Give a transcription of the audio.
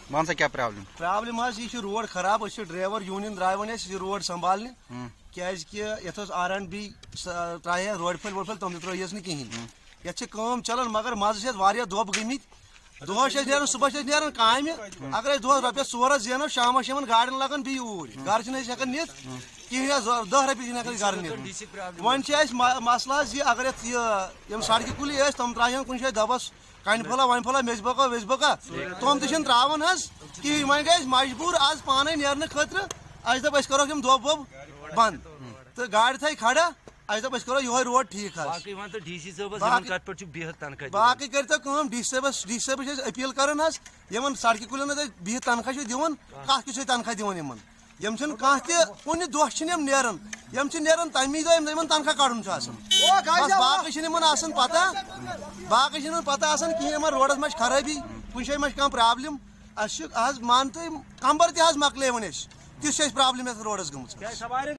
one सा क्या problem यह रोड खराब ड्राइवर यूनियन द्राय वन यह रोड संभालने क्या R&B त्राह रोड फल वोड फल तम त्रस नी कहें ये चलान मगर मज दोब गमित दोह सुबह नीर काम अगर दोह रपस 4 जेनो शाम गाड़न लगन बी ऊर घर हेकान नित कहें 10 रपये घर नित वन मसला अगर ये सड़क कुल तम त्राहन कुछ दबस कन फला वन फला मेज बका तम त्रावान कहें वन गए मजबूर आज पान नेरने खतर अस दप करो दोब वोब बंद तो गाड़ी थी खड़ा अस दप करो यो रोड ठीक बाकी करो डी सी साहब अपील करान इन सड़क कुलन बिहित तनख्वाह दिवान कत तनख्वाह दिवान यम कुन दह नेरान यम नेरान तमी दो तनख्वाह कड़न बाकी पता बाकी पता कहें रोडस मे खराबी कुछ कह प्रॉब्लम आज मान तुम कंबर तक मकल वन तिस प्रॉब्लम रोडस गम